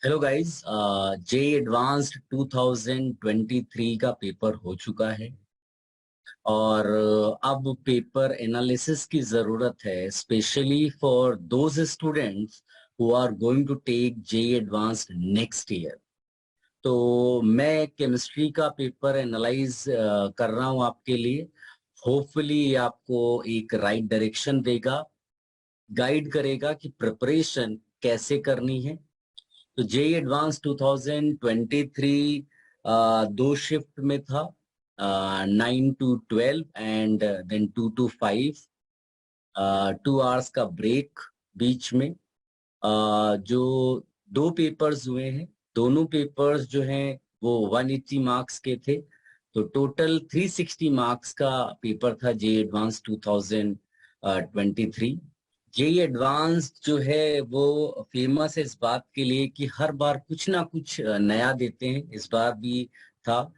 Hello guys. जे advanced 2023 का paper हो चुका है और अब पेपर एनालिसिस की जरूरत है, specially for those students who are going to take J advanced next year. तो मैं केमिस्ट्री का पेपर एनालाइज कर रहा हूं आपके लिए। होपफुली ये आपको एक राइट डायरेक्शन देगा, गाइड करेगा कि प्रिपरेशन कैसे करनी है। तो जेई एडवांस 2023 दो शिफ्ट में था, 9 to 12 and then 2 to 5, 2 hours का ब्रेक बीच में। जो दो पेपर्स हुए हैं, दोनों पेपर्स जो हैं वो 180 मार्क्स के थे। तो टोटल 360 मार्क्स का पेपर था जे एडवांस 2023। जेई एडवांस जो है वो फेमस है इस बात के लिए कि हर बार कुछ ना कुछ नया देते हैं। इस बार भी था,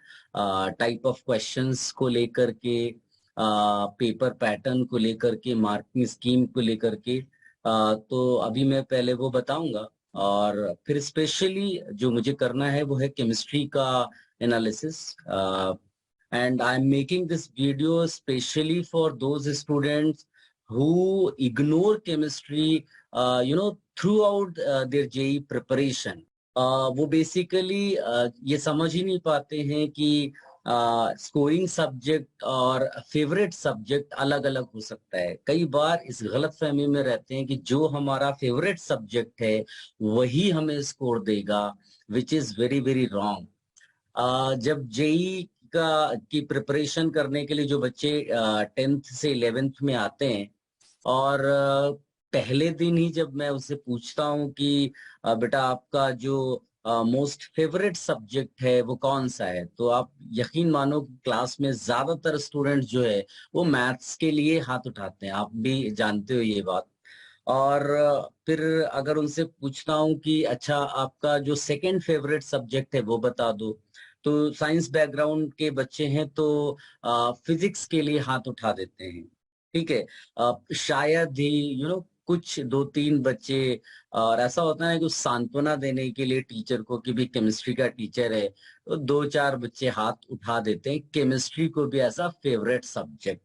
टाइप ऑफ क्वेश्चंस को लेकर के, पेपर पैटर्न को लेकर के, मार्किंग स्कीम को लेकर के। तो अभी मैं पहले वो बताऊंगा और फिर स्पेशली जो मुझे करना है वो है केमिस्ट्री का analysis. And I am making this video specially for those students who ignore chemistry, throughout their JEE preparation. वो बेसिकली ये समझ ही नहीं पाते हैं कि स्कोरिंग सब्जेक्ट और फेवरेट सब्जेक्ट अलग अलग हो सकता है। कई बार इस गलत फहमी में रहते हैं कि जो हमारा फेवरेट सब्जेक्ट है वही हमें स्कोर देगा, which is very very wrong. जब जेई का की प्रिपरेशन करने के लिए जो बच्चे 10th से 11th में आते हैं और पहले दिन ही जब मैं उससे पूछता हूँ कि बेटा आपका जो मोस्ट फेवरेट सब्जेक्ट है वो कौन सा है, तो आप यकीन मानो कि क्लास में ज्यादातर स्टूडेंट जो है वो मैथ्स के लिए हाथ उठाते हैं। आप भी जानते हो ये बात। और फिर अगर उनसे पूछता हूँ कि अच्छा आपका जो सेकंड फेवरेट सब्जेक्ट है वो बता दो, तो साइंस बैकग्राउंड के बच्चे हैं तो फिजिक्स के लिए हाथ उठा देते हैं। ठीक है। शायद ही कुछ दो तीन बच्चे, और ऐसा होता है कि उस सांत्वना देने के लिए टीचर को कि भी केमिस्ट्री का टीचर है, तो दो चार बच्चे हाथ उठा देते हैं केमिस्ट्री को भी ऐसा फेवरेट सब्जेक्ट।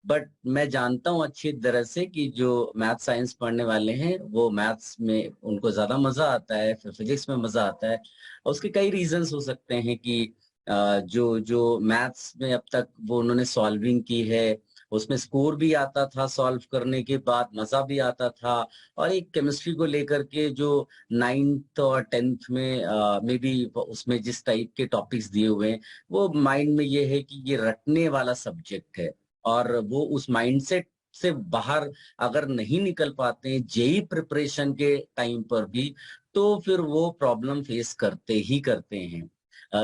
बट मैं जानता हूँ अच्छी तरह से कि जो मैथ साइंस पढ़ने वाले हैं वो मैथ्स में उनको ज्यादा मजा आता है, फिर फिजिक्स में मजा आता है। और उसके कई रीजंस हो सकते हैं कि जो जो मैथ्स में अब तक वो उन्होंने सॉल्विंग की है, उसमें स्कोर भी आता था, सॉल्व करने के बाद मजा भी आता था। और एक केमिस्ट्री को लेकर के जो 9th और 10th में भी उसमें जिस टाइप के टॉपिक्स दिए हुए हैं, वो माइंड में ये है कि ये रटने वाला सब्जेक्ट है। और वो उस माइंडसेट से बाहर अगर नहीं निकल पाते हैं जेई प्रिपरेशन के टाइम पर भी, तो फिर वो प्रॉब्लम फेस करते ही करते हैं।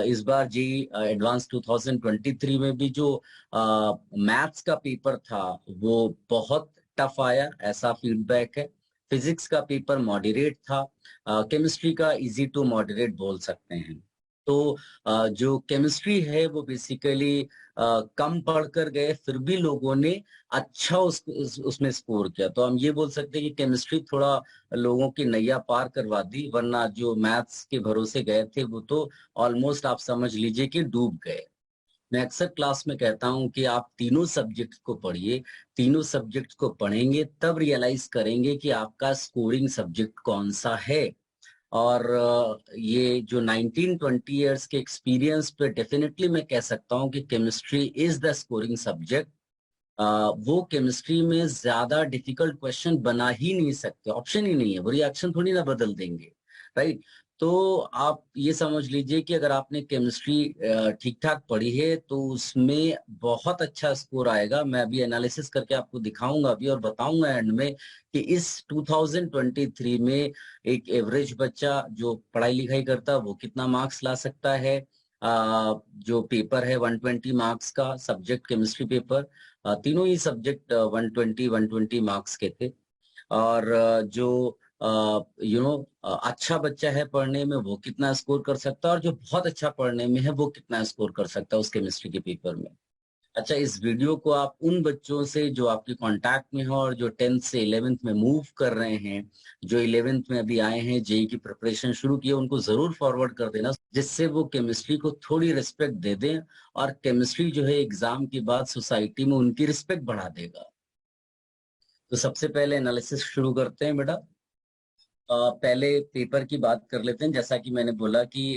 इस बार जेई एडवांस 2023 में भी जो मैथ्स का पेपर था वो बहुत टफ आया, ऐसा फीडबैक है। फिजिक्स का पेपर मॉडरेट था, केमिस्ट्री का इजी टू मॉडरेट बोल सकते हैं। तो जो केमिस्ट्री है वो बेसिकली कम पढ़ कर गए फिर भी लोगों ने अच्छा उसमें स्कोर किया। तो हम ये बोल सकते हैं कि केमिस्ट्री थोड़ा लोगों की नैया पार करवा दी, वरना जो मैथ्स के भरोसे गए थे वो तो ऑलमोस्ट आप समझ लीजिए कि डूब गए। मैं अक्सर क्लास में कहता हूं कि आप तीनों सब्जेक्ट को पढ़िए। तीनों सब्जेक्ट को पढ़ेंगे तब रियलाइज करेंगे कि आपका स्कोरिंग सब्जेक्ट कौन सा है। और ये जो 19-20 इयर्स के एक्सपीरियंस पे डेफिनेटली मैं कह सकता हूँ कि chemistry is the scoring subject. वो केमिस्ट्री में ज्यादा डिफिकल्ट क्वेश्चन बना ही नहीं सकते, ऑप्शन ही नहीं है, वो रिएक्शन थोड़ी ना बदल देंगे। राइट। तो आप ये समझ लीजिए कि अगर आपने केमिस्ट्री ठीक ठाक पढ़ी है तो उसमें बहुत अच्छा स्कोर आएगा। मैं अभी एनालिसिस करके आपको दिखाऊंगा अभी और बताऊंगा एंड में कि इस 2023 में एक एवरेज बच्चा जो पढ़ाई लिखाई करता है वो कितना मार्क्स ला सकता है। जो पेपर है 120 मार्क्स का सब्जेक्ट केमिस्ट्री पेपर, तीनों ही सब्जेक्ट 120 मार्क्स के थे। और जो अच्छा बच्चा है पढ़ने में वो कितना स्कोर कर सकता है, और जो बहुत अच्छा पढ़ने में है वो कितना स्कोर कर सकता है उस केमिस्ट्री के पेपर में। अच्छा, इस वीडियो को आप उन बच्चों से जो आपके कांटेक्ट में हो और जो 10th से 11th में मूव कर रहे हैं, जो 11th में अभी आए हैं, जेई की प्रिपरेशन शुरू की है, उनको जरूर फॉरवर्ड कर देना, जिससे वो केमिस्ट्री को थोड़ी रिस्पेक्ट दे दें और केमिस्ट्री जो है एग्जाम के बाद सोसाइटी में उनकी रिस्पेक्ट बढ़ा देगा। तो सबसे पहले एनालिसिस शुरू करते हैं बेटा। पहले पेपर की बात कर लेते हैं। जैसा कि मैंने बोला कि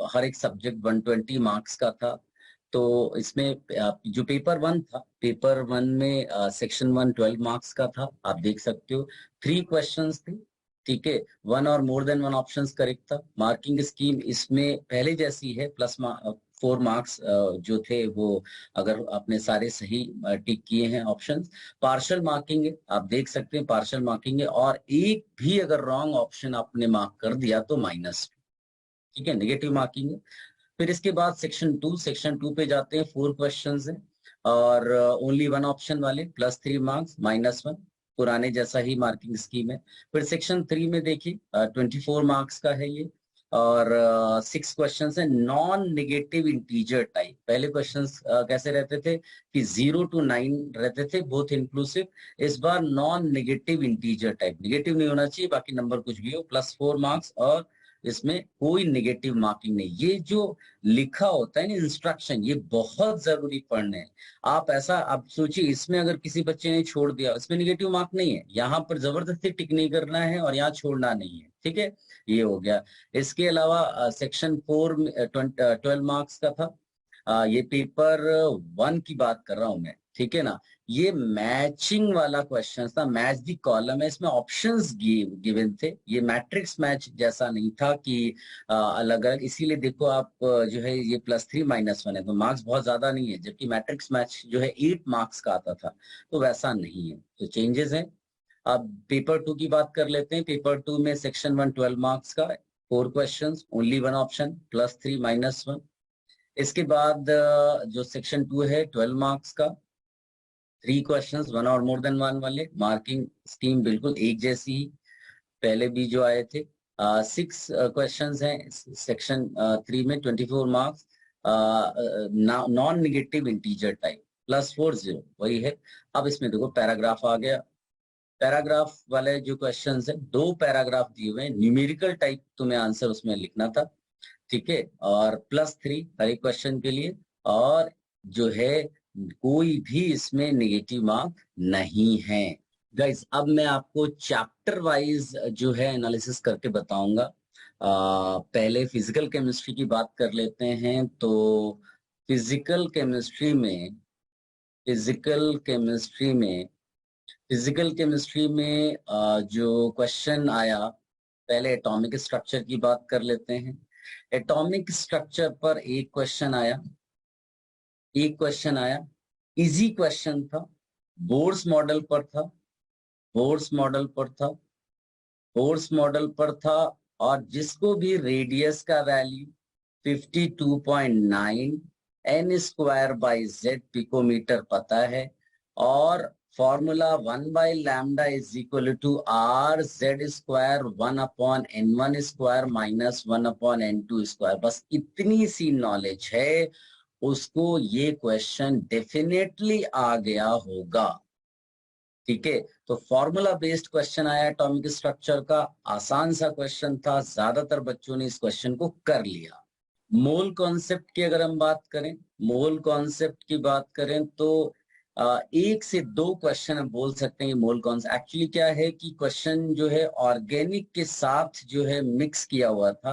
हर एक सब्जेक्ट 120 मार्क्स का था। तो इसमें जो पेपर वन था, पेपर वन में सेक्शन 1 12 मार्क्स का था, आप देख सकते हो। 3 क्वेश्चंस थे, ठीक है। 1 और मोर देन 1 ऑप्शंस करेक्ट था। मार्किंग स्कीम इसमें पहले जैसी है, प्लस 4 मार्क्स जो थे वो, अगर आपने सारे सही टिक किए हैं ऑप्शंस। पार्शियल मार्किंग है, आप देख सकते हैं पार्शियल मार्किंग है, और एक भी अगर रॉन्ग ऑप्शन आपने मार्क कर दिया तो माइनस, ठीक है, नेगेटिव मार्किंग है। फिर इसके बाद सेक्शन टू पे जाते हैं। 4 क्वेश्चंस हैं और ओनली 1 ऑप्शन वाले, +3 मार्क्स, -1, पुराने जैसा ही मार्किंग स्कीम है। फिर सेक्शन 3 में देखिए 24 मार्क्स का है ये, और 6 क्वेश्चंस है नॉन नेगेटिव इंटीजर टाइप। पहले क्वेश्चंस कैसे रहते थे कि 0 to 9 रहते थे, बोथ इंक्लूसिव। इस बार non negative integer type, negative नहीं होना चाहिए, बाकी नंबर कुछ भी हो, +4 मार्क्स, और इसमें कोई नेगेटिव मार्किंग नहीं। ये जो लिखा होता है ना इंस्ट्रक्शन, ये बहुत जरूरी पढ़ने हैं। आप ऐसा आप सोचिए, इसमें अगर किसी बच्चे ने छोड़ दिया, इसमें नेगेटिव मार्क नहीं है, यहाँ पर जबरदस्ती टिक नहीं करना है और यहाँ छोड़ना नहीं है, ठीक है। ये हो गया। इसके अलावा सेक्शन 4 में 12 मार्क्स का था। ये पेपर 1 की बात कर रहा हूं मैं, ठीक है ना। ये मैचिंग वाला क्वेश्चन था, मैच दी कॉलम है, इसमें ऑप्शंस गिवन थे। ये मैट्रिक्स मैच जैसा नहीं था कि अलग अलग, इसीलिए देखो आप जो है ये +3 -1 है, तो मार्क्स बहुत ज्यादा नहीं है, जबकि मैट्रिक्स मैच जो है 8 मार्क्स का आता था, तो वैसा नहीं है, तो चेंजेस है। अब पेपर 2 की बात कर लेते हैं। पेपर 2 में सेक्शन 1 12 मार्क्स का, 4 क्वेश्चंस, ओनली 1 ऑप्शन, +3 -1। इसके बाद जो सेक्शन 2 है 12 मार्क्स का, 3 क्वेश्चंस, 1 और मोर देन 1 वाले। मार्किंग स्कीम बिल्कुल एक जैसी ही, पहले भी जो आए थे। 6 क्वेश्चंस हैं सेक्शन 3 में, 24 marks, non negative integer type, +4 0 वही है। अब इसमें देखो पैराग्राफ आ गया। पैराग्राफ वाले जो क्वेश्चंस है, 2 पैराग्राफ दिए हुए हैं, न्यूमेरिकल टाइप तुम्हें आंसर उसमें लिखना था, ठीक है, और +3 हर एक क्वेश्चन के लिए। और जो है कोई भी इसमें नेगेटिव मार्क नहीं है। गाइस, अब मैं आपको चैप्टर वाइज जो है एनालिसिस करके बताऊंगा। पहले फिजिकल केमिस्ट्री की बात कर लेते हैं। तो फिजिकल केमिस्ट्री में फिजिकल केमिस्ट्री में फिजिकल केमिस्ट्री में जो क्वेश्चन आया, पहले एटॉमिक स्ट्रक्चर की बात कर लेते हैं। एटॉमिक स्ट्रक्चर पर एक क्वेश्चन आया, इजी क्वेश्चन था, बोर्स मॉडल पर था, बोर्स मॉडल पर था, बोर्स मॉडल पर था, और जिसको भी रेडियस का वैल्यू 52.9 n² / z पिकोमीटर पता है, और फॉर्मूला 1/λ = r/z² 1/n1² - 1/n2²। बस इतनी सी नॉलेज है, उसको ये क्वेश्चन डेफिनेटली आ गया होगा, ठीक है। तो फॉर्मूला बेस्ड क्वेश्चन आया एटॉमिक स्ट्रक्चर का, आसान सा क्वेश्चन था, ज्यादातर बच्चों ने इस क्वेश्चन को कर लिया। मोल कॉन्सेप्ट की अगर हम बात करें, मोल कॉन्सेप्ट की बात करें तो 1 से 2 क्वेश्चन हम बोल सकते हैं। मोल कॉन्सेप्ट एक्चुअली क्या है कि क्वेश्चन जो है ऑर्गेनिक के साथ जो है मिक्स किया हुआ था।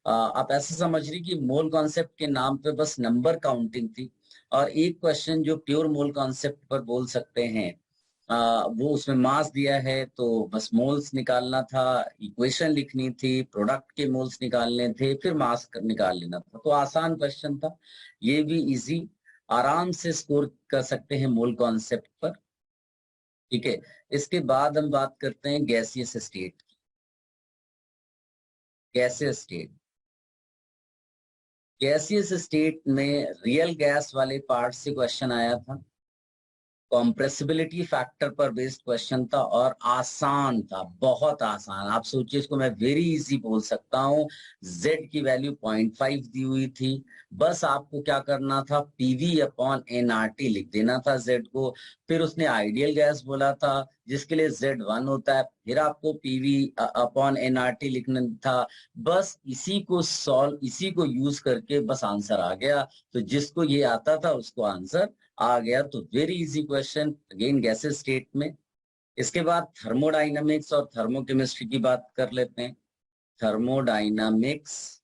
आप ऐसा समझ रही कि मोल कॉन्सेप्ट के नाम पे बस नंबर काउंटिंग थी, और एक क्वेश्चन जो प्योर मोल कॉन्सेप्ट पर बोल सकते हैं, वो उसमें मास दिया है तो बस मोल्स निकालना था, इक्वेशन लिखनी थी, प्रोडक्ट के मोल्स निकालने थे, फिर मास निकाल लेना था, तो आसान क्वेश्चन था। ये भी इजी, आराम से स्कोर कर सकते हैं मोल कॉन्सेप्ट पर, ठीक है। इसके बाद हम बात करते हैं गैसियस स्टेट की। गैसियस स्टेट, गैसियस स्टेट में रियल गैस वाले पार्ट से क्वेश्चन आया था। कॉम्प्रेसिबिलिटी फैक्टर पर बेस्ड क्वेश्चन था और आसान था, बहुत आसान। आप सोचिए, इसको मैं वेरी इजी बोल सकता हूँ। z की वैल्यू 0.5 दी हुई थी, बस आपको क्या करना था, पीवी अपॉन एनआरटी लिख देना था z को। फिर उसने आइडियल गैस बोला था जिसके लिए z1 होता है, फिर आपको पीवी अपॉन एनआरटी लिखना था। बस इसी को यूज करके बस आंसर आ गया। तो जिसको ये आता था उसको आंसर आ गया। तो very easy question, again gases state में। इसके बाद थर्मोडाइनमिक्स और थर्मोकेमिस्ट्री की बात कर लेते हैं। Thermodynamics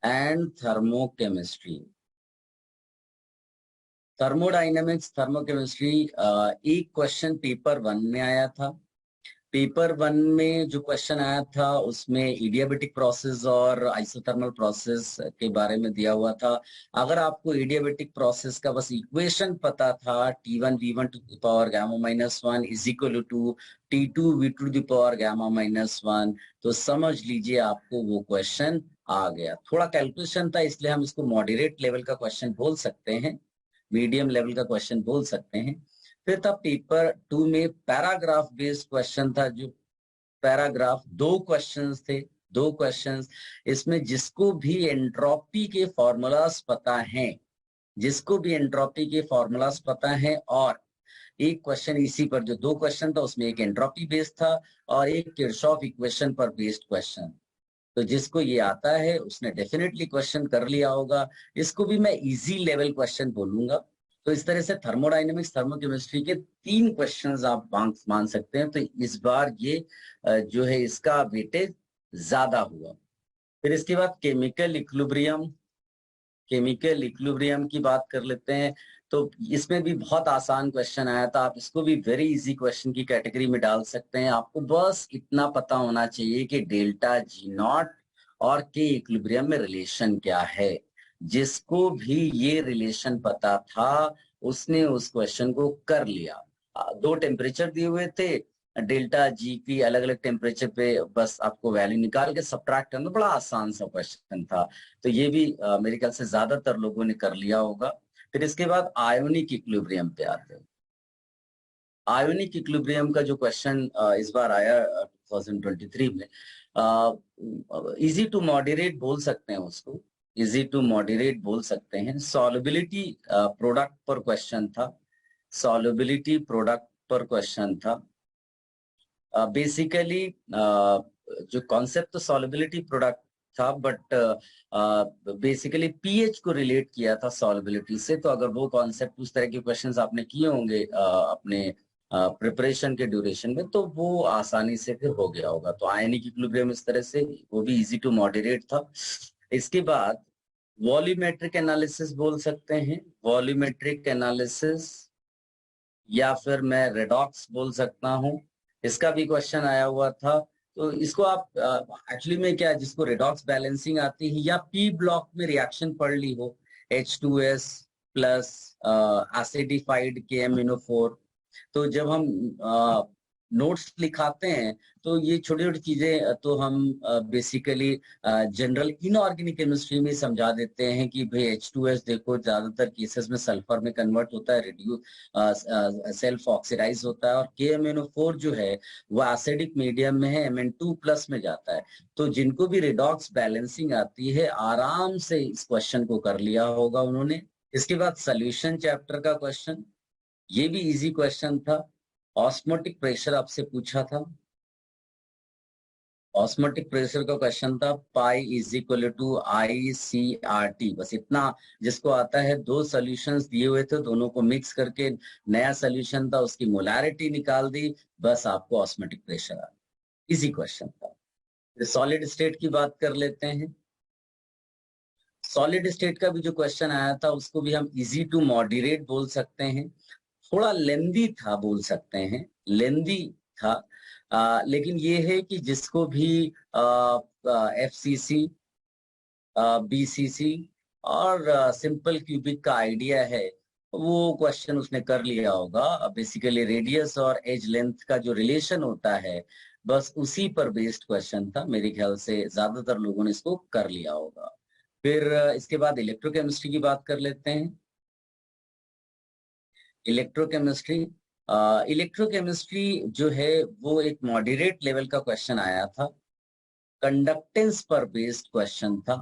and thermochemistry. Thermodynamics thermochemistry, एक क्वेश्चन पेपर 1 में आया था। पेपर 1 में जो क्वेश्चन आया था उसमें एडियाबेटिक प्रोसेस और आइसोथर्मल प्रोसेस के बारे में दिया हुआ था। अगर आपको एडियाबेटिक प्रोसेस का बस इक्वेशन पता था, T1 V1 to the power gamma minus 1 is equal to T2 V2 to the power gamma minus 1, तो समझ लीजिए आपको वो क्वेश्चन आ गया। थोड़ा कैलकुलेशन था, इसलिए हम इसको मॉडरेट लेवल का क्वेश्चन बोल सकते हैं, मीडियम लेवल का क्वेश्चन बोल सकते हैं। फिर था पेपर 2 में पैराग्राफ बेस्ड क्वेश्चन था। जो पैराग्राफ, दो क्वेश्चंस थे, दो क्वेश्चंस। इसमें जिसको भी एंट्रोपी के फॉर्मूलाज पता हैं, जिसको भी एंट्रोपी के फॉर्मूलाज पता है, और एक क्वेश्चन इसी पर, जो दो क्वेश्चन था उसमें एक एंट्रोपी बेस्ड था और एक किरचॉफ इक्वेशन पर बेस्ड क्वेश्चन। तो जिसको ये आता है उसने डेफिनेटली क्वेश्चन कर लिया होगा। इसको भी मैं इजी लेवल क्वेश्चन बोलूंगा। तो इस तरह से थर्मोडाइनमिक्स थर्मोकेमिस्ट्री के 3 क्वेश्चंस आप मान सकते हैं। तो इस बार ये जो है इसका वेटेज ज्यादा हुआ। फिर इसके बाद केमिकल इक्विलिब्रियम की बात कर लेते हैं। तो इसमें भी बहुत आसान क्वेश्चन आया था, आप इसको भी वेरी इजी क्वेश्चन की कैटेगरी में डाल सकते हैं। आपको बस इतना पता होना चाहिए कि डेल्टा जी नॉट और के इक्विलिब्रियम में रिलेशन क्या है। जिसको भी ये रिलेशन पता था उसने उस क्वेश्चन को कर लिया। दो टेम्परेचर दिए हुए थे, डेल्टा जी की अलग अलग टेम्परेचर पे बस आपको वैल्यू निकाल के सब्ट्रैक्ट करना, बड़ा आसान सा क्वेश्चन था। तो ये भी मेरे ख्याल से ज्यादातर लोगों ने कर लिया होगा। फिर इसके बाद आयोनिक इक्विलिब्रियम पे आते हैं। आयोनिक इक्विलिब्रियम का जो क्वेश्चन इस बार आया 2023 में, इजी टू मॉडरेट बोल सकते हैं उसको, इजी टू मॉडरेट बोल सकते हैं। सॉल्युबिलिटी प्रोडक्ट पर क्वेश्चन था, सॉल्युबिलिटी प्रोडक्ट पर क्वेश्चन था। बेसिकली जो कॉन्सेप्ट तो सॉल्युबिलिटी प्रोडक्ट था, बट बेसिकली पीएच को रिलेट किया था सॉल्युबिलिटी से। तो अगर वो कॉन्सेप्ट, उस तरह के क्वेश्चंस आपने किए होंगे अपने प्रिपरेशन के ड्यूरेशन में, तो वो आसानी से फिर हो गया होगा। तो आयनिक इक्विलिब्रियम इस तरह से, वो भी इजी टू मॉडरेट था। इसके बाद वॉल्यूमेट्रिक एनालिसिस बोल सकते हैं, वॉल्यूमेट्रिक एनालिसिस, या फिर मैं रेडॉक्स बोल सकता हूँ। इसका भी क्वेश्चन आया हुआ था। तो इसको आप एक्चुअली में क्या, जिसको रेडॉक्स बैलेंसिंग आती है या पी ब्लॉक में रिएक्शन पढ़ ली हो, H2S प्लस एसिडिफाइड KMnO4, तो जब हम नोट्स लिखाते हैं तो ये छोटी छोटी चीजें तो हम बेसिकली जनरल इनऑर्गेनिक केमिस्ट्री में समझा देते हैं कि भाई H2S देखो ज्यादातर केसेस में सल्फर में कन्वर्ट होता है, रिड्यूस सेल्फ ऑक्सीडाइज होता है, और KMnO4 जो है वो एसिडिक मीडियम में है, Mn2 प्लस में जाता है। तो जिनको भी रिडॉक्स बैलेंसिंग आती है आराम से इस क्वेश्चन को कर लिया होगा उन्होंने। इसके बाद सोल्यूशन चैप्टर का क्वेश्चन, ये भी इजी क्वेश्चन था। ऑस्मोटिक प्रेशर आपसे पूछा था, ऑस्मोटिक प्रेशर का क्वेश्चन था, pi is equal to ICRT, बस इतना जिसको आता है। दो सॉल्यूशंस दिए हुए थे, दोनों को मिक्स करके नया सॉल्यूशन था, उसकी मोलैरिटी निकाल दी, बस आपको ऑस्मोटिक प्रेशर आ, इजी क्वेश्चन था। सॉलिड स्टेट की बात कर लेते हैं। सॉलिड स्टेट का भी जो क्वेश्चन आया था उसको भी हम इजी टू मॉडरेट बोल सकते हैं। थोड़ा लेंदी था बोल सकते हैं, लेंदी था। लेकिन ये है कि जिसको भी FCC, BCC और सिंपल क्यूबिक का आइडिया है, वो क्वेश्चन उसने कर लिया होगा। बेसिकली रेडियस और एज लेंथ का जो रिलेशन होता है, बस उसी पर बेस्ड क्वेश्चन था। मेरे ख्याल से ज्यादातर लोगों ने इसको कर लिया होगा। फिर इसके बाद इलेक्ट्रोकेमिस्ट्री की बात कर लेते हैं। इलेक्ट्रोकेमिस्ट्री, इलेक्ट्रोकेमिस्ट्री जो है वो एक मॉडरेट लेवल का क्वेश्चन आया था, कंडक्टेंस पर बेस्ड क्वेश्चन था।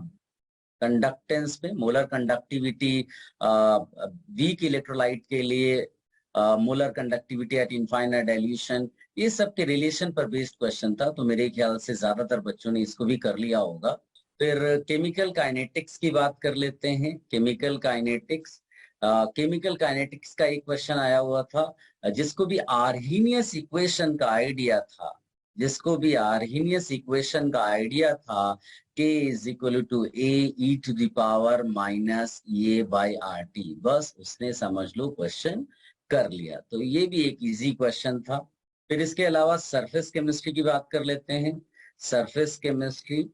कंडक्टेंस में मोलर कंडक्टिविटी, वीक इलेक्ट्रोलाइट के लिए molar conductivity eight infinite dilution, ये सब के रिलेशन पर बेस्ड क्वेश्चन था। तो मेरे ख्याल से ज्यादातर बच्चों ने इसको भी कर लिया होगा। फिर केमिकल काइनेटिक्स की बात कर लेते हैं। केमिकल काइनेटिक्स, केमिकल काइनेटिक्स का एक क्वेश्चन आया हुआ था, जिसको भी आर्हीनियस इक्वेशन का आइडिया था, जिसको भी आर्हीनियस इक्वेशन का आइडिया था, K is equal to A e to the power minus A by RT, बस उसने समझ लो क्वेश्चन कर लिया। तो ये भी एक इजी क्वेश्चन था। फिर इसके अलावा सरफेस केमिस्ट्री की बात कर लेते हैं। सरफेस केमिस्ट्री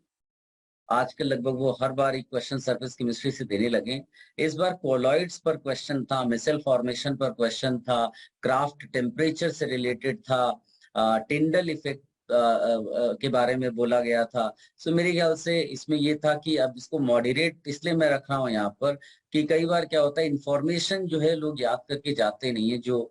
आजकल लगभग वो हर बार एक क्वेश्चन सरफेस केमिस्ट्री से देने लगे। इस बार कोलॉइड्स पर क्वेश्चन था, मिसल फॉर्मेशन पर क्वेश्चन था, क्राफ्ट टेम्परेचर से रिलेटेड था, टिंडल इफेक्ट के बारे में बोला गया था। सो मेरे ख्याल से इसमें ये था कि अब इसको मॉडरेट इसलिए मैं रख रहा हूँ यहाँ पर कि कई बार क्या होता है, इंफॉर्मेशन जो है लोग याद करके जाते नहीं है, जो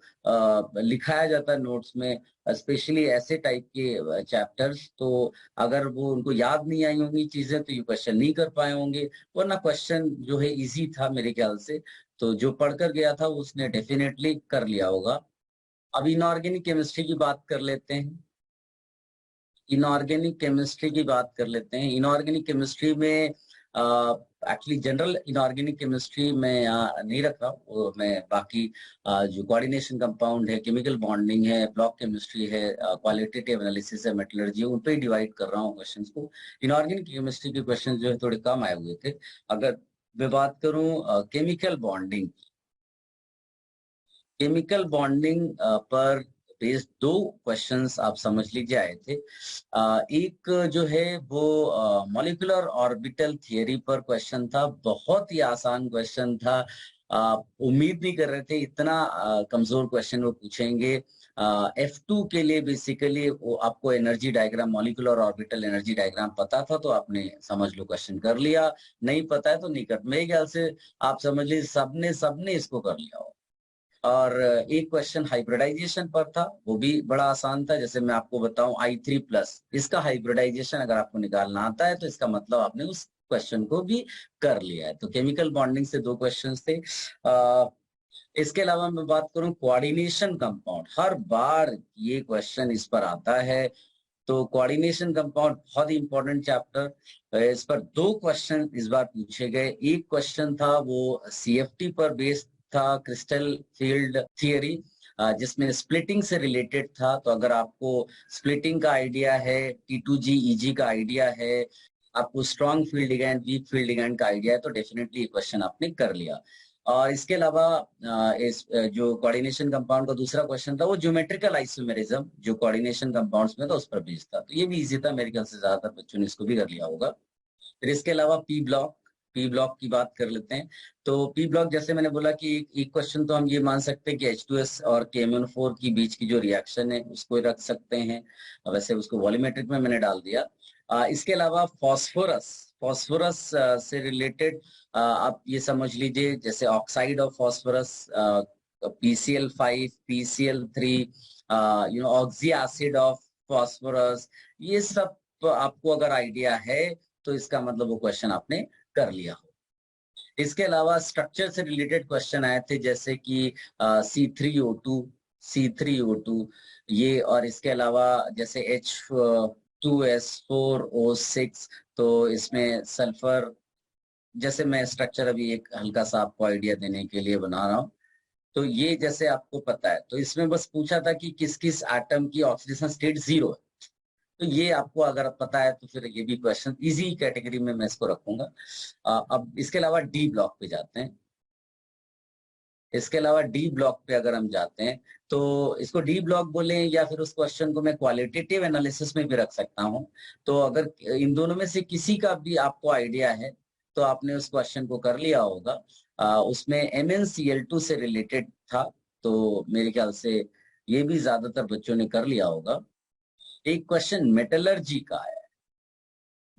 लिखाया जाता है नोट्स में, स्पेशली ऐसे टाइप के चैप्टर्स। तो अगर वो उनको याद नहीं आई होंगी चीजें तो ये क्वेश्चन नहीं कर पाए होंगे, वरना क्वेश्चन जो है इजी था मेरे ख्याल से। तो जो पढ़कर गया था उसने डेफिनेटली कर लिया होगा। अब इनऑर्गेनिक केमिस्ट्री की बात कर लेते हैं। इनऑर्गेनिक केमिस्ट्री की बात कर लेते हैं। इनऑर्गेनिक केमिस्ट्री में एक्चुअली जनरल इनऑर्गेनिक केमिस्ट्री में यहाँ नहीं रख रहा हूँ, मैं बाकी जो कोऑर्डिनेशन कंपाउंड है, केमिकल बॉन्डिंग है, ब्लॉक केमिस्ट्री है, क्वालिटेटिव एनालिसिस है, मेटलर्जी, उन पे डिवाइड कर रहा हूँ क्वेश्चंस को। इनऑर्गेनिक केमिस्ट्री के क्वेश्चन जो है थोड़े कम आए हुए थे। अगर मैं बात करूँ केमिकल बॉन्डिंग, केमिकल बॉन्डिंग पर बेस्ड दो क्वेश्चंस आप समझ लीजिए आए थे। एक जो है वो मॉलिक्यूलर ऑर्बिटल थियरी पर क्वेश्चन था, बहुत ही आसान क्वेश्चन था। उम्मीद नहीं कर रहे थे इतना कमजोर क्वेश्चन वो पूछेंगे। F2 के लिए बेसिकली वो आपको energy diagram, molecular orbital energy diagram पता था तो आपने समझ लो क्वेश्चन कर लिया, नहीं पता है तो नहीं कर। मेरे ख्याल से आप समझ लीजिए सबने सबने इसको कर लिया हो। और एक क्वेश्चन हाइब्रिडाइजेशन पर था, वो भी बड़ा आसान था। जैसे मैं आपको बताऊं I3+, इसका हाइब्रिडाइजेशन अगर आपको निकालना आता है तो इसका मतलब आपने उस क्वेश्चन को भी कर लिया है। तो केमिकल बॉन्डिंग से दो क्वेश्चंस थे। इसके अलावा मैं बात करूं कोऑर्डिनेशन कंपाउंड, हर बार ये क्वेश्चन इस पर आता है। तो कोऑर्डिनेशन कंपाउंड बहुत ही इंपॉर्टेंट चैप्टर, इस पर दो क्वेश्चन इस बार पूछे गए। एक क्वेश्चन था वो CFT पर बेस्ड था, क्रिस्टल फील्ड थियरी, जिसमें स्प्लिटिंग से रिलेटेड था। तो अगर आपको स्प्लिटिंग का आइडिया है, T2G EG का आइडिया है, आपको strong field ligand, weak field ligand का आइडिया है, तो डेफिनेटली ये क्वेश्चन आपने कर लिया। और इसके अलावा इस जो कोऑर्डिनेशन कंपाउंड का दूसरा क्वेश्चन था वो ज्योमेट्रिकल आइसोमेरिज्म, जो कोऑर्डिनेशन कंपाउंड्स में था उस पर बेस्ड था। तो ये भी इजी था, मेरे ख्याल से ज्यादातर बच्चों ने इसको भी कर लिया होगा। फिर इसके अलावा पी ब्लॉक की बात कर लेते हैं। तो पी ब्लॉक जैसे मैंने बोला कि एक क्वेश्चन तो हम ये मान सकते हैं कि H2S और KMnO4 की बीच की जो रिएक्शन है उसको रख सकते हैं, वैसे उसको वॉल्यूमेट्रिक में मैंने डाल दिया। इसके अलावा फॉस्फोरस, फॉस्फोरस से रिलेटेड आप ये समझ लीजिए, जैसे oxide of phosphorus, PCl5, PCl3, oxy acid of phosphorus, ये सब आपको अगर आइडिया है तो इसका मतलब वो क्वेश्चन आपने कर लिया हो। इसके अलावा स्ट्रक्चर से रिलेटेड क्वेश्चन आए थे, जैसे कि C3O2 ये, और इसके अलावा जैसे H2S4O6, तो इसमें सल्फर, जैसे मैं स्ट्रक्चर अभी एक हल्का सा आपको आइडिया देने के लिए बना रहा हूँ। तो ये जैसे आपको पता है, तो इसमें बस पूछा था कि किस किस एटम की ऑक्सीडेशन स्टेट 0 है। तो ये आपको अगर पता है तो फिर ये भी क्वेश्चन इजी कैटेगरी में मैं इसको रखूंगा। अब इसके अलावा डी ब्लॉक पे जाते हैं। इसके अलावा डी ब्लॉक पे अगर हम जाते हैं तो इसको डी ब्लॉक बोले या फिर उस क्वेश्चन को मैं क्वालिटेटिव एनालिसिस में भी रख सकता हूं। तो अगर इन दोनों में से किसी का भी आपको आइडिया है तो आपने उस क्वेश्चन को कर लिया होगा। उसमें MnCl2 से रिलेटेड था, तो मेरे ख्याल से ये भी ज्यादातर बच्चों ने कर लिया होगा। एक क्वेश्चन मेटलर्जी का है,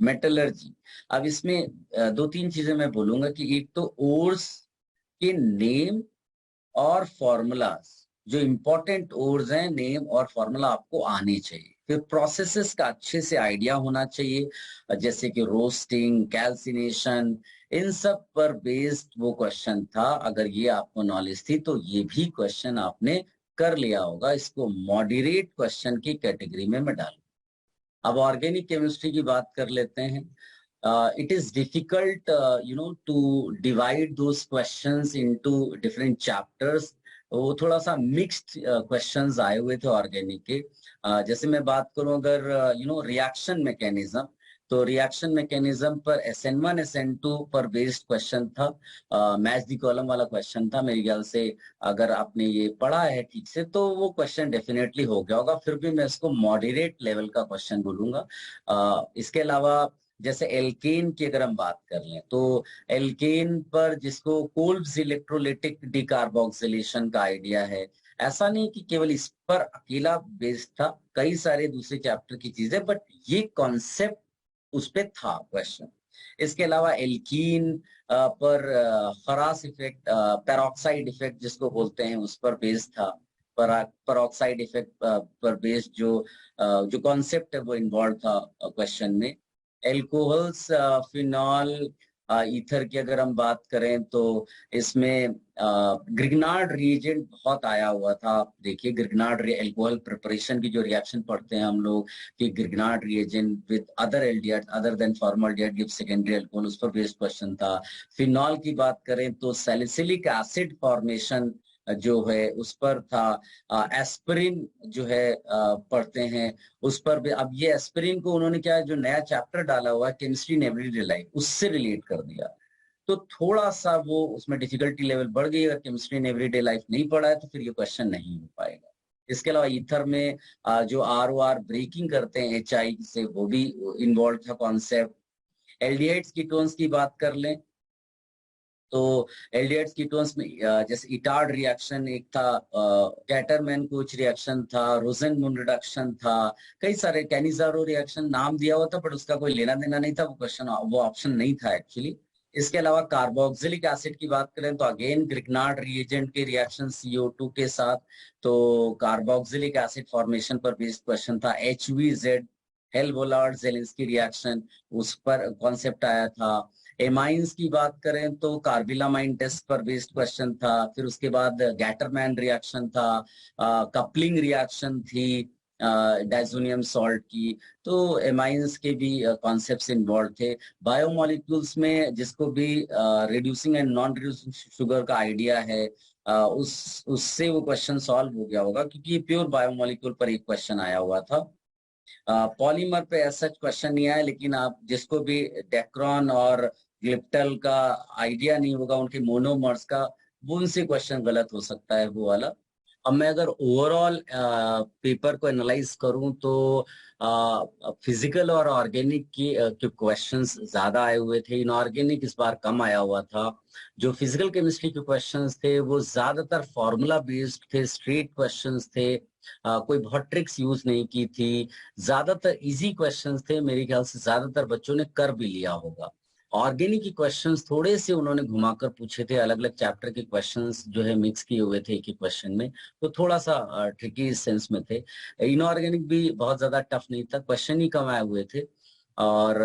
मेटलर्जी। अब इसमें दो तीन चीजें मैं बोलूंगा कि एक तो ओर्स के नेम और फॉर्मूलाज, जो इंपॉर्टेंट वर्ड्स हैं, नेम और फॉर्मूला आपको आने चाहिए। फिर प्रोसेसेस का अच्छे से आइडिया होना चाहिए, जैसे कि रोस्टिंग, कैल्सिनेशन, इन सब पर बेस्ड वो क्वेश्चन था। अगर ये आपको नॉलेज थी तो ये भी क्वेश्चन आपने कर लिया होगा। इसको मॉडरेट क्वेश्चन की कैटेगरी में मैं डालूं। अब ऑर्गेनिक केमिस्ट्री की बात कर लेते हैं। It is difficult to divide those questions into different chapters. वो थोड़ा सा मिक्स्ड क्वेश्चंस आए हुए थे ऑर्गेनिक के। जैसे मैं बात करूं, अगर रिएक्शन मैकेनिज्म, तो रिएक्शन मैकेनिज्म पर SN1 SN2 पर बेस्ड क्वेश्चन था। मैच द कॉलम वाला क्वेश्चन था मेरे ख्याल से। अगर आपने ये पढ़ा है ठीक से तो वो क्वेश्चन डेफिनेटली हो गया होगा, फिर भी मैं इसको मॉडरेट लेवल का क्वेश्चन बोलूंगा। इसके अलावा जैसे एल्केन की अगर हम बात कर लें, तो एल्केन पर जिसको कोल्ब्स इलेक्ट्रोलिटिक डिकार्बोक्सिलेशन का आइडिया है, ऐसा नहीं कि केवल इस पर अकेला बेस्ड था, कई सारे दूसरे चैप्टर की चीजें, बट ये कॉन्सेप्ट उस पे था क्वेश्चन। इसके अलावा एल्कीन पर फरास इफेक्ट, पेरोक्साइड इफेक्ट जिसको बोलते हैं, उस पर बेस्ड था। पेरोक्साइड इफेक्ट पर बेस्ड जो कॉन्सेप्ट है वो इन्वॉल्व था क्वेश्चन में। एल्कोहल्स, फिनॉल, ईथर की अगर हम बात करें तो इसमें ग्रिग्नार्ड रिएजेंट बहुत आया हुआ था। आप देखिए, ग्रिग्नार्ड एल्कोहल प्रिपरेशन की जो रिएक्शन पढ़ते हैं हम लोग कि Grignard reagent with other aldehyde other than formaldehyde give secondary alcohol, उस पर बेस्ड क्वेश्चन था। फिनॉल की बात करें तो सैलिसिलिक एसिड फॉर्मेशन जो है उस पर था। एस्पिरिन जो है पढ़ते हैं, उस पर भी। अब ये एस्पिरिन को उन्होंने क्या, जो नया चैप्टर डाला हुआ है केमिस्ट्री इन एवरीडे लाइफ, उससे रिलेट कर दिया। तो थोड़ा सा वो उसमें डिफिकल्टी लेवल बढ़ गई। अगर केमिस्ट्री इन एवरीडे लाइफ नहीं पढ़ा है तो फिर ये क्वेश्चन नहीं हो पाएगा। इसके अलावा ईथर में जो ROR ब्रेकिंग करते हैं HI से, वो भी इन्वॉल्व था कॉन्सेप्ट। एल्डिहाइड्स कीटोन्स की बात कर लें तो एल्डिहाइड्स कीटोन्स में जैसे इटार्ड रिएक्शन एक था, कैटरमैन कोच रिएक्शन था, रोजेनमुंड रिडक्शन था, कई सारे कैनिजारो रिएक्शन नाम दिया हुआ था, बट उसका कोई लेना देना नहीं था। वो क्वेश्चन, वो ऑप्शन नहीं था एक्चुअली। इसके अलावा कार्बोक्सिलिक एसिड की बात करें तो अगेन ग्रिग्नार्ड रिएजेंट के रिएक्शन CO2 के साथ, तो कार्बोक्सिलिक एसिड फॉर्मेशन पर बेस्ड क्वेश्चन था। HVZ, हेल-वोलार्ड जेलेंस्की रिएक्शन, उस पर कॉन्सेप्ट आया था। एमाइंस की बात करें तो कार्बिलामाइन टेस्ट पर बेस्ड क्वेश्चन था। फिर उसके बाद गैटरमैन रिएक्शन था, कपलिंग रिएक्शन थी डाइजोनियम सॉल्ट की। तो एमाइंस के भी कॉन्सेप्ट्स इन्वॉल्व थे। बायोमोलिक्यूल्स में जिसको भी reducing and non reducing sugar का आइडिया है, उससे वो क्वेश्चन सॉल्व हो गया होगा, क्योंकि प्योर बायोमोलिक्यूल पर एक क्वेश्चन आया हुआ था। पॉलीमर पे ऐसा क्वेश्चन नहीं आया, लेकिन आप जिसको भी डेक्रॉन और ग्लिप्टल का आइडिया नहीं होगा, उनके मोनोमर्स का, वो उनसे क्वेश्चन गलत हो सकता है वो वाला। अब मैं अगर ओवरऑल पेपर को एनालाइज करूं तो फिजिकल और ऑर्गेनिक के क्वेश्चंस ज्यादा आए हुए थे, इनऑर्गेनिक इस बार कम आया हुआ था। जो फिजिकल केमिस्ट्री के क्वेश्चंस थे वो ज्यादातर फॉर्मूला बेस्ड थे, स्ट्रेट क्वेश्चंस थे, कोई बहुत ट्रिक्स यूज नहीं की थी, ज्यादातर इजी क्वेश्चंस थे। मेरे ख्याल से ज्यादातर बच्चों ने कर भी लिया होगा। ऑर्गेनिक के क्वेश्चंस थोड़े से उन्होंने घुमाकर पूछे थे, अलग अलग चैप्टर के क्वेश्चंस जो है मिक्स किए हुए थे एक ही क्वेश्चन में, तो थोड़ा सा ट्रिकी सेंस में थे। इनऑर्गेनिक भी बहुत ज्यादा टफ नहीं था, क्वेश्चन ही कम आए हुए थे। और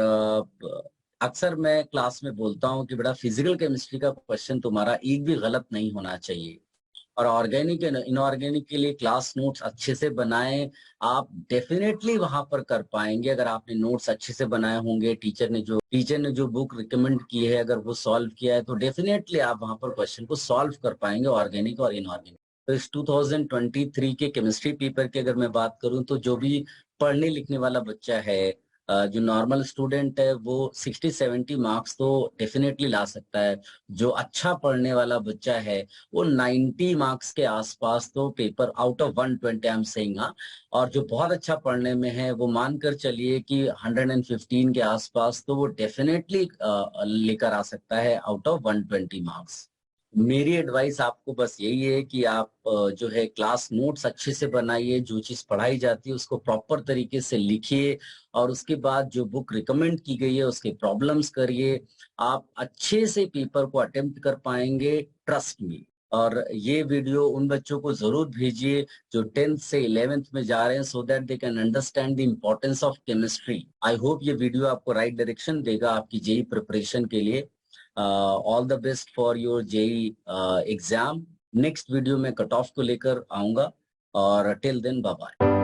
अक्सर मैं क्लास में बोलता हूँ कि बेटा फिजिकल केमिस्ट्री का क्वेश्चन तुम्हारा एक भी गलत नहीं होना चाहिए। और ऑर्गेनिक इनऑर्गेनिक के लिए क्लास नोट्स अच्छे से बनाएं। आप डेफिनेटली वहां पर कर पाएंगे अगर आपने नोट्स अच्छे से बनाए होंगे। टीचर ने जो बुक रिकमेंड की है, अगर वो सॉल्व किया है, तो डेफिनेटली आप वहां पर क्वेश्चन को सॉल्व कर पाएंगे, ऑर्गेनिक और इनऑर्गेनिक। तो इस 2023 के केमिस्ट्री पेपर की अगर मैं बात करूं तो जो भी पढ़ने लिखने वाला बच्चा है, जो नॉर्मल स्टूडेंट है, वो 60-70 मार्क्स तो डेफिनेटली ला सकता है। जो अच्छा पढ़ने वाला बच्चा है वो 90 मार्क्स के आसपास तो paper out of 120 I am saying. हाँ, और जो बहुत अच्छा पढ़ने में है वो मानकर चलिए कि 115 के आसपास तो वो डेफिनेटली लेकर आ सकता है आउट ऑफ 120 मार्क्स। मेरी एडवाइस आपको बस यही है कि आप जो है क्लास नोट्स अच्छे से बनाइए, जो चीज पढ़ाई जाती है उसको प्रॉपर तरीके से लिखिए, और उसके बाद जो बुक रिकमेंड की गई है उसके प्रॉब्लम्स करिए। आप अच्छे से पेपर को अटेम्प्ट कर पाएंगे, ट्रस्ट मी। और ये वीडियो उन बच्चों को जरूर भेजिए जो 10th से 11th में जा रहे हैं, so that they can understand the importance of chemistry. I hope ये वीडियो आपको राइट डायरेक्शन देगा आपकी जेई प्रिपरेशन के लिए। All the best for your JEE exam. Next video में कट ऑफ को लेकर आऊंगा, और टिल देन बाय बाय।